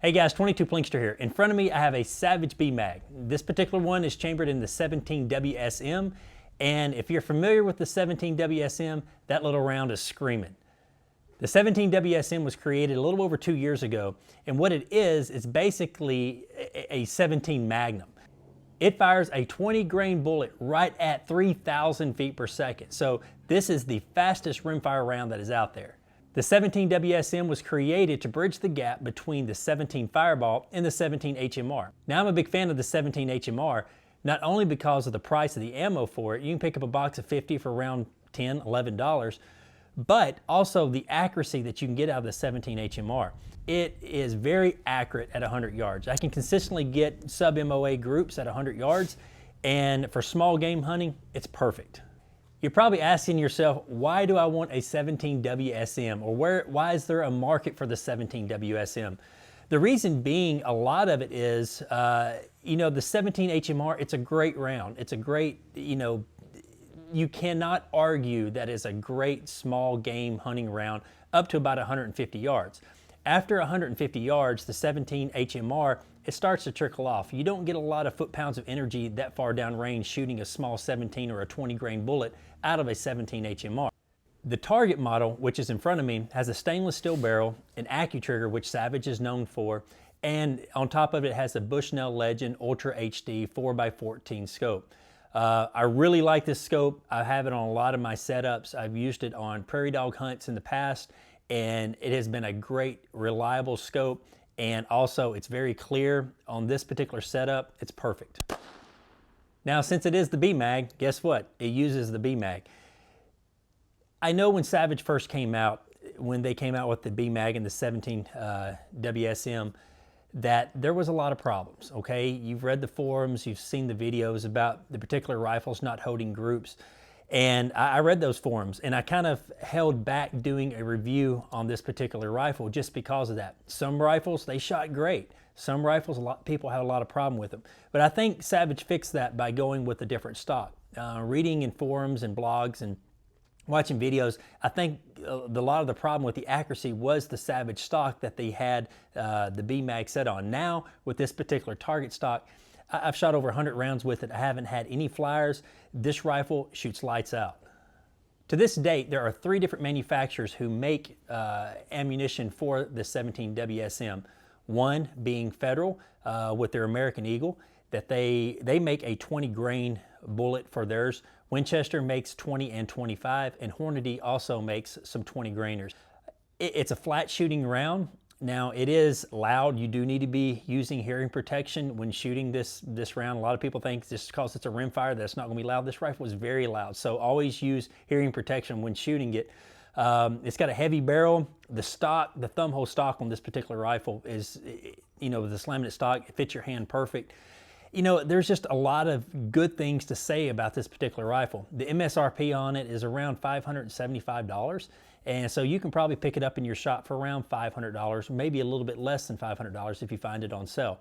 Hey guys, 22 Plinkster here. In front of me I have a Savage Bmag. This particular one is chambered in the 17 WSM, and if you're familiar with the 17 WSM, that little round is screaming. The 17 WSM was created a little over 2 years ago, and what it is basically a 17 Magnum. It fires a 20 grain bullet right at 3,000 feet per second. So this is the fastest rimfire round that is out there. The 17 WSM was created to bridge the gap between the 17 Fireball and the 17 HMR. Now I'm a big fan of the 17 HMR, not only because of the price of the ammo for it. You can pick up a box of 50 for around $10, $11, but also the accuracy that you can get out of the 17 HMR. It is very accurate at 100 yards. I can consistently get sub-MOA groups at 100 yards, and for small game hunting, it's perfect. You're probably asking yourself, why do I want a 17 WSM, or why is there a market for the 17 WSM? The reason being, a lot of it is, the 17 HMR, it's a great round. It's a great, you cannot argue that is a great small game hunting round up to about 150 yards. After 150 yards, the 17 HMR, it starts to trickle off. You don't get a lot of foot-pounds of energy that far down range shooting a small 17 or a 20 grain bullet out of a 17 HMR. The Target model, which is in front of me, has a stainless steel barrel, an AccuTrigger, which Savage is known for, and on top of it has a Bushnell Legend Ultra HD 4x14 scope. I really like this scope. I have it on a lot of my setups. I've used it on prairie dog hunts in the past, and it has been a great, reliable scope. And also, it's very clear on this particular setup. It's perfect. Now, since it is the Bmag, guess what? It uses the Bmag. I know when Savage first came out, when they came out with the Bmag and the 17 WSM, that there was a lot of problems, okay? You've read the forums, you've seen the videos about the particular rifles not holding groups. And I read those forums, and I kind of held back doing a review on this particular rifle just because of that. Some rifles, they shot great. Some rifles, a lot of people had a lot of problem with them. But I think Savage fixed that by going with a different stock. Reading in forums and blogs and watching videos, I think a lot of the problem with the accuracy was the Savage stock that they had the Bmag set on. Now, with this particular Target stock, I've shot over 100 rounds with it. I haven't had any flyers. This rifle shoots lights out. To this date, there are 3 different manufacturers who make ammunition for the 17 WSM. One being Federal with their American Eagle, that they make a 20 grain bullet for theirs. Winchester makes 20 and 25, and Hornady also makes some 20 grainers. It's a flat shooting round. Now, it is loud. You do need to be using hearing protection when shooting this round. A lot of people think just because it's a rimfire that it's not going to be loud. This rifle is very loud, so always use hearing protection when shooting it. It's got a heavy barrel. The stock, the thumb hole stock on this particular rifle is, the laminate stock, it fits your hand perfect. There's just a lot of good things to say about this particular rifle. The MSRP on it is around $575. And so you can probably pick it up in your shop for around $500, maybe a little bit less than $500 if you find it on sale.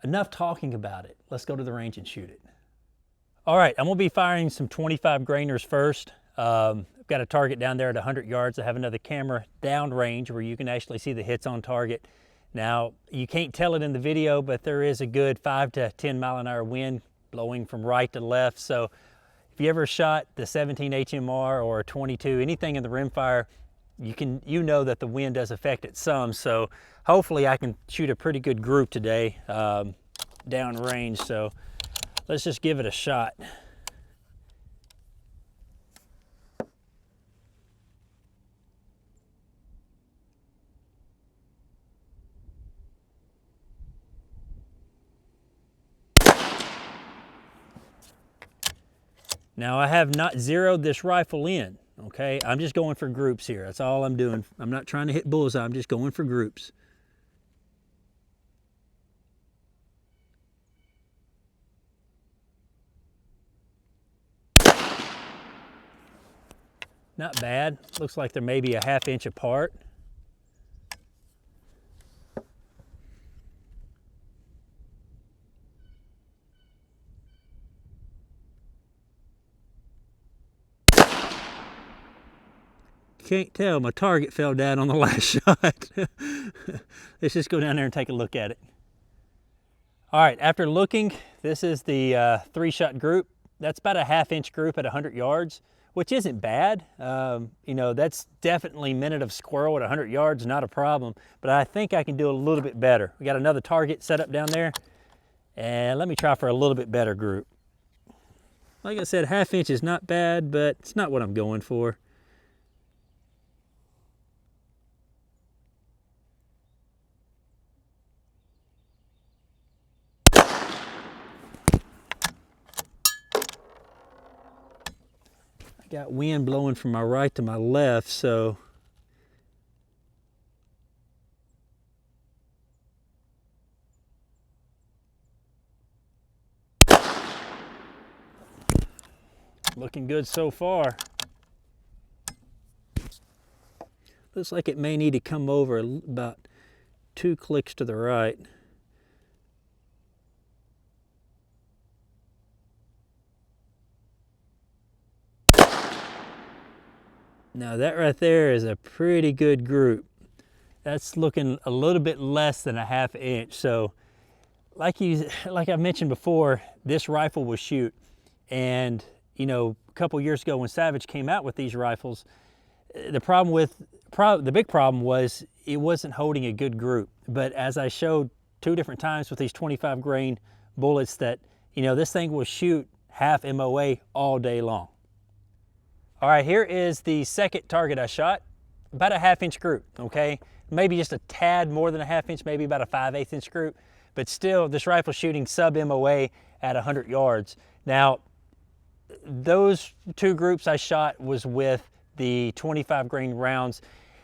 Enough talking about it. Let's go to the range and shoot it. All right, I'm gonna be firing some 25 grainers first. I've got a target down there at 100 yards. I have another camera downrange where you can actually see the hits on target. Now, you can't tell it in the video, but there is a good 5 to 10 mile an hour wind blowing from right to left. So if you ever shot the 17 HMR or a 22, anything in the rimfire, you know that the wind does affect it some. So hopefully I can shoot a pretty good group today downrange. So let's just give it a shot. Now, I have not zeroed this rifle in, okay? I'm just going for groups here. That's all I'm doing. I'm not trying to hit bullseye. I'm just going for groups. Not bad. Looks like they're maybe a ½ inch apart. Can't tell, my target fell down on the last shot. Let's just go down there and take a look at it. All right, after looking, this is the 3-shot group. That's about a 1/2 inch group at 100 yards, which isn't bad. You know, that's definitely minute of squirrel at 100 yards, not a problem, but I think I can do a little bit better. We got another target set up down there, and let me try for a little bit better group. Like I said, 1/2 inch is not bad, but it's not what I'm going for. Got wind blowing from my right to my left, so looking good so far. Looks like it may need to come over about 2 clicks to the right. Now that right there is a pretty good group. That's looking a little bit less than a 1/2 inch. So like I mentioned before, this rifle will shoot. And you know, a couple years ago when Savage came out with these rifles, the big problem was it wasn't holding a good group. But as I showed 2 different times with these 25 grain bullets, that, you know, this thing will shoot half MOA all day long. All right, here is the second target I shot. About a 1/2 inch group, okay? Maybe just a tad more than a 1/2 inch, maybe about a 5/8 inch group. But still, this rifle shooting sub MOA at 100 yards. Now, those 2 groups I shot was with the 25 grain rounds,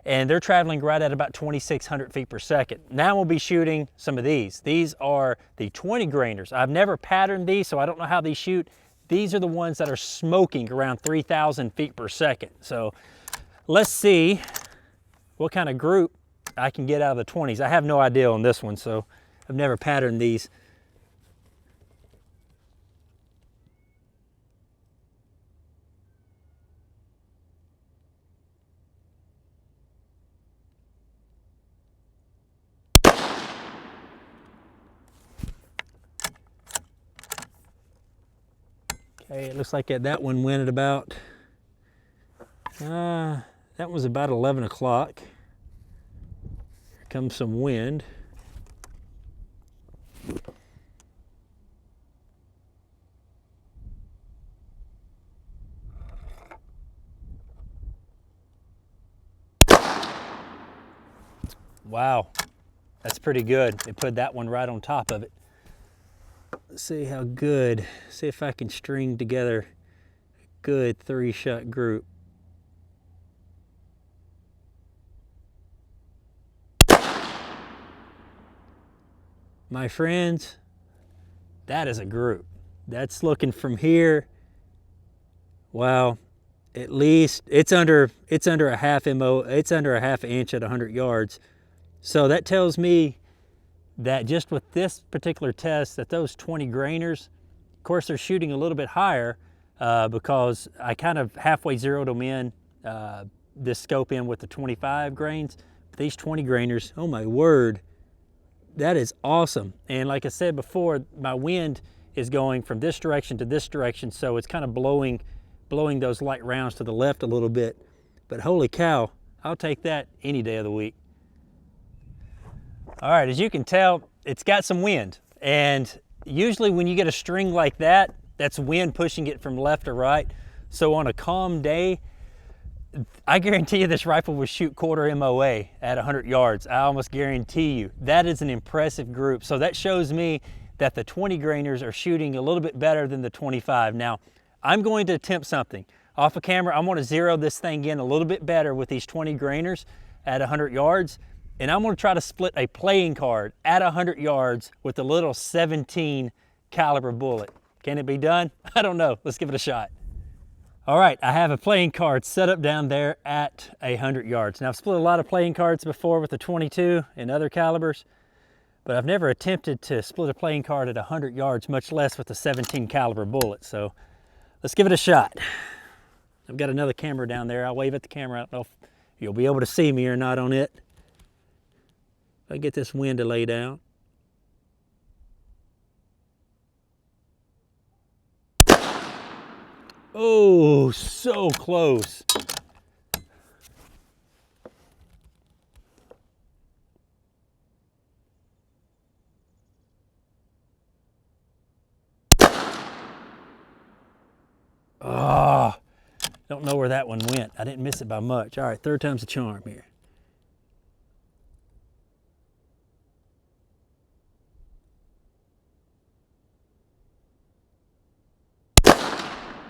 and they're traveling right at about 2,600 feet per second. Now we'll be shooting some of these. These are the 20 grainers. I've never patterned these, so I don't know how these shoot. These are the ones that are smoking around 3,000 feet per second. So let's see what kind of group I can get out of the 20s. I have no idea on this one, so I've never patterned these. Okay, it looks like that one went at about, that was about 11 o'clock. Here comes some wind. Wow, that's pretty good. They put that one right on top of it. Let's see how good, see if I can string together a good 3-shot group. My friends, that is a group. That's looking from here. Wow, at least it's under a it's under a 1/2 inch at 100 yards. So that tells me that just with this particular test, that those 20 grainers, of course they're shooting a little bit higher because I kind of halfway zeroed them in, this scope in with the 25 grains. But these 20 grainers, oh my word, that is awesome. And like I said before, my wind is going from this direction to this direction, so it's kind of blowing those light rounds to the left a little bit. But holy cow, I'll take that any day of the week. All right, as you can tell, it's got some wind. And usually when you get a string like that, that's wind pushing it from left to right. So on a calm day, I guarantee you this rifle will shoot quarter MOA at 100 yards. I almost guarantee you. That is an impressive group. So that shows me that the 20 grainers are shooting a little bit better than the 25. Now, I'm going to attempt something. Off of camera, I'm going to zero this thing in a little bit better with these 20 grainers at 100 yards. And I'm going to try to split a playing card at 100 yards with a little 17 caliber bullet. Can it be done? I don't know. Let's give it a shot. All right, I have a playing card set up down there at 100 yards. Now, I've split a lot of playing cards before with the 22 and other calibers, but I've never attempted to split a playing card at 100 yards, much less with a 17 caliber bullet. So let's give it a shot. I've got another camera down there. I'll wave at the camera. I don't know if you'll be able to see me or not on it. If I get this wind to lay down. Oh, so close. Oh, don't know where that one went. I didn't miss it by much. All right, third time's the charm here.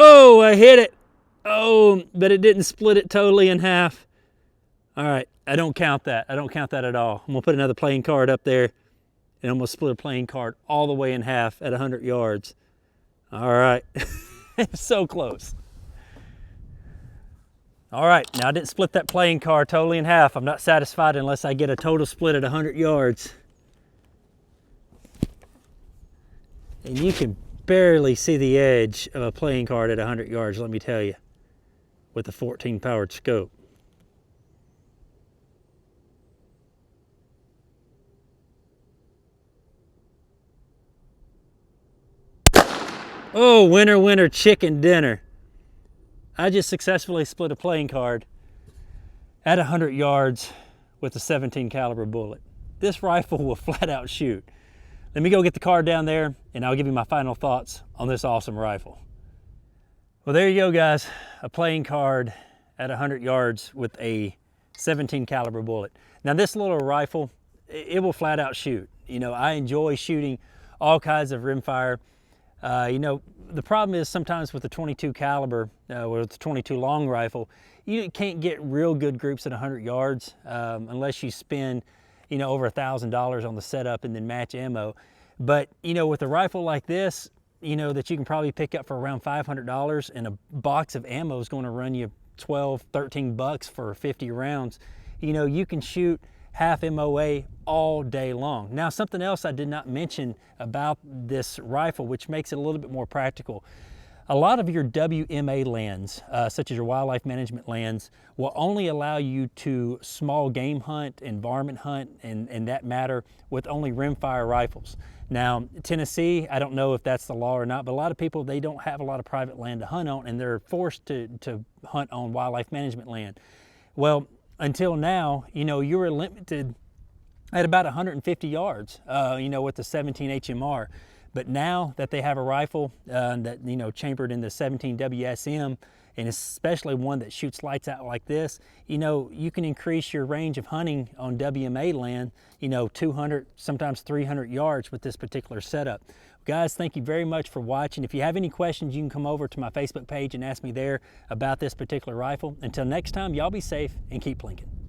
Oh, I hit it. Oh, but it didn't split it totally in half. All right, I don't count that. I don't count that at all. I'm gonna put another playing card up there, and I'm gonna split a playing card all the way in half at 100 yards. All right, so close. All right, now I didn't split that playing card totally in half. I'm not satisfied unless I get a total split at 100 yards. And you can barely see the edge of a playing card at 100 yards, let me tell you, with a 14 powered scope. Oh, winner, winner, chicken dinner. I just successfully split a playing card at 100 yards with a 17 caliber bullet. This rifle will flat out shoot. Let me go get the card down there and I'll give you my final thoughts on this awesome rifle. Well, there you go, guys. A playing card at 100 yards with a 17 caliber bullet. Now this little rifle, it will flat out shoot. You know, I enjoy shooting all kinds of rimfire. You know, the problem is sometimes with the 22 caliber, with the 22 long rifle, you can't get real good groups at 100 yards unless you spend, you know, over $1,000 on the setup and then match ammo. But, you know, with a rifle like this, you know, that you can probably pick up for around $500, and a box of ammo is going to run you 12, 13 bucks for 50 rounds. You know, you can shoot half MOA all day long. Now, something else I did not mention about this rifle, which makes it a little bit more practical. A lot of your WMA lands, such as your wildlife management lands, will only allow you to small game hunt and varmint hunt and that matter with only rimfire rifles. Now, Tennessee, I don't know if that's the law or not, but a lot of people, they don't have a lot of private land to hunt on, and they're forced to hunt on wildlife management land. Well, until now, you know, you were limited at about 150 yards, you know, with the 17 HMR. But now that they have a rifle that, you know, chambered in the 17 WSM, and especially one that shoots lights out like this, you know, you can increase your range of hunting on WMA land, you know, 200, sometimes 300 yards with this particular setup. Guys, thank you very much for watching. If you have any questions, you can come over to my Facebook page and ask me there about this particular rifle. Until next time, y'all be safe and keep plinking.